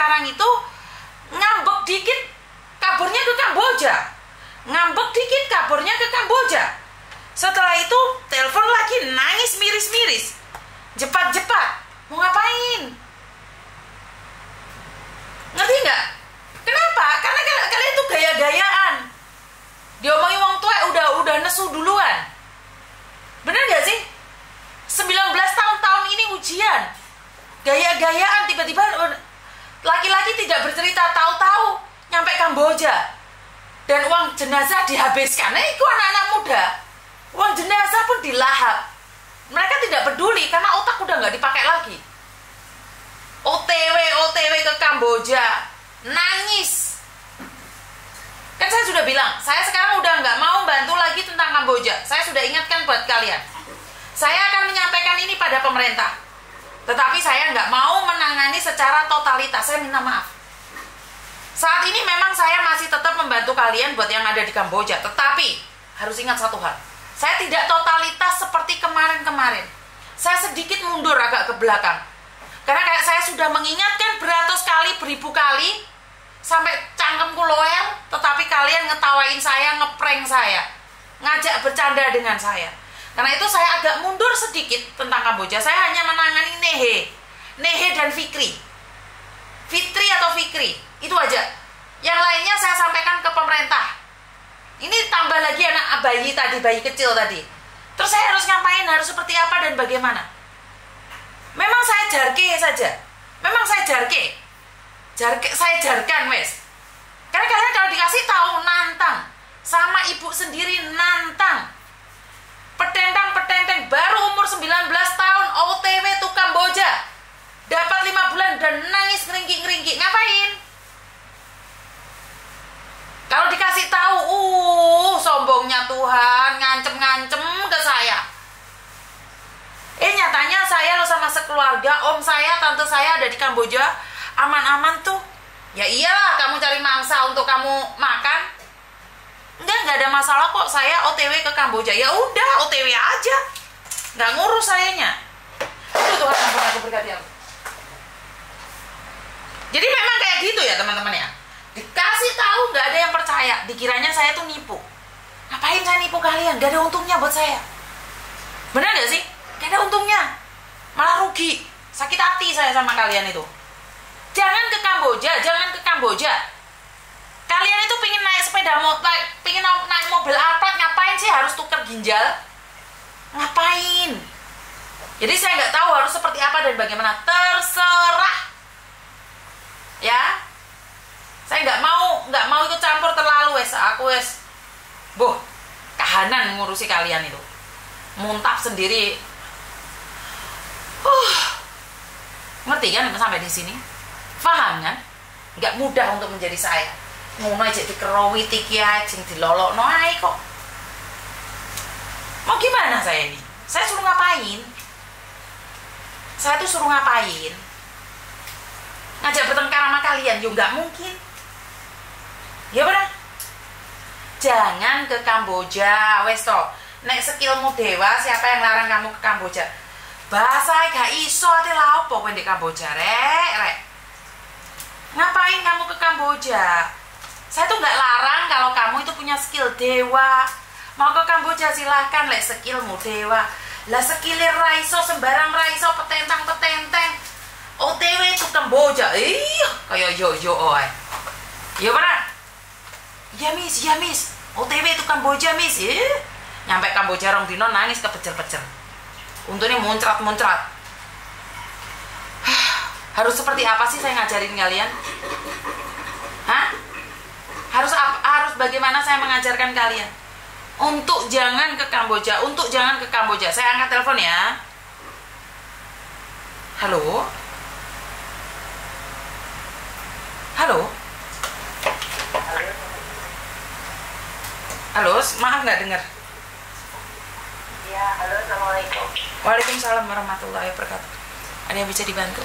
sekarang itu ngambek dikit kaburnya ke Kamboja, ngambek dikit kaburnya ke Kamboja. Setelah itu telepon lagi, nangis miris-miris, jepat-jepat, mau ngapain? Ngerti nggak? Kenapa? Karena kalian itu gaya-gayaan. Diomongin wong tua udah nesu duluan. Bener gak sih? 19 tahun ini ujian. Gaya-gayaan, tiba-tiba laki-laki tidak bercerita, tahu-tahu nyampe Kamboja. Dan uang jenazah dihabiskan. Nah, itu anak-anak muda. Uang jenazah pun dilahap. Mereka tidak peduli karena otak udah nggak dipakai lagi. OTW ke Kamboja, nangis. Kan saya sudah bilang, saya sekarang udah nggak mau bantu lagi tentang Kamboja. Saya sudah ingatkan buat kalian. Saya akan menyampaikan ini pada pemerintah. Tetapi saya nggak mau menangani secara totalitas. Saya minta maaf. Saat ini memang saya masih tetap membantu kalian buat yang ada di Kamboja. Tetapi harus ingat satu hal. Saya tidak totalitas seperti kemarin-kemarin. Saya sedikit mundur agak ke belakang. Karena kayak saya sudah mengingatkan beratus kali, beribu kali, sampai cangkemku loer, tetapi kalian ngetawain saya, ngeprank saya, ngajak bercanda dengan saya. Karena itu saya agak mundur sedikit tentang Kamboja. Saya hanya menangani Nehe dan Fikri. Fitri atau Fikri, itu aja. Yang lainnya saya sampaikan ke pemerintah. Ini tambah lagi anak bayi tadi, bayi kecil tadi. Terus saya harus ngapain, harus seperti apa dan bagaimana? Memang saya jarke saja. Memang saya jarke. Saya jarkan wes. Karena kalian kalau dikasih tahu nantang, sama ibu sendiri nantang. Petentang baru umur 19 tahun OTW tuh Kamboja. Dapat 5 bulan dan nangis ngeringki. Ngapain? Kalau dikasih tahu, sombongnya Tuhan, ngancem ke saya. Nyatanya saya loh sama sekeluarga, om saya, tante saya ada di Kamboja, aman-aman tuh. Ya iyalah, kamu cari mangsa untuk kamu makan. Enggak ada masalah kok, saya OTW ke Kamboja. Ya udah, OTW aja. Nggak ngurus sayanya. Itu Tuhan ampun aku berkati aku. Jadi memang kayak gitu ya teman-teman ya. Dikasih tahu nggak ada yang percaya, dikiranya saya tuh nipu. Ngapain saya nipu kalian? Gak ada untungnya buat saya. Benar gak sih? Gak ada untungnya. Malah rugi. Sakit hati saya sama kalian itu. Jangan ke Kamboja. Kalian itu pingin naik sepeda motor, pingin naik mobil apa? Ngapain sih harus tuker ginjal? Ngapain? Jadi saya nggak tahu harus seperti apa dan bagaimana. Terserah. Ya. Saya nggak mau ikut campur terlalu wes. Aku wes, kahanan ngurusi kalian itu. Muntap sendiri. Ngerti kan sampai di sini? Paham kan? Nggak mudah untuk menjadi saya. Ngono aja dikerowiti kiai, sing dilolokno ae kok. Mau gimana saya ini? Saya suruh ngapain? Saya tuh suruh ngapain? Ngajak bertengkar sama kalian, yo nggak mungkin. Ya benar. Jangan ke Kamboja, wes toh. Nek skillmu dewa, siapa yang larang kamu ke Kamboja? Bahasa gak iso ate lha opo kowe ndek Kamboja, rek. Ngapain kamu ke Kamboja? Saya tuh nggak larang kalau kamu itu punya skill dewa. Mau ke Kamboja silahkan, lek skillmu dewa. Lah skillnya raiso sembarang raiso petentang. OTW itu Kamboja. Kayak yo oe. Ya benar. Ya mis. OTW itu Kamboja mis. Nyampe Kamboja rong dino nangis kepecer-pecer. Untungnya muncrat. Harus seperti apa sih saya ngajarin kalian? Hah? Harus bagaimana saya mengajarkan kalian? Untuk jangan ke Kamboja. Saya angkat telepon ya. Halo? Halo, maaf nggak dengar. Ya, halo, assalamualaikum. Waalaikumsalam warahmatullahi wabarakatuh. Ada yang bisa dibantu?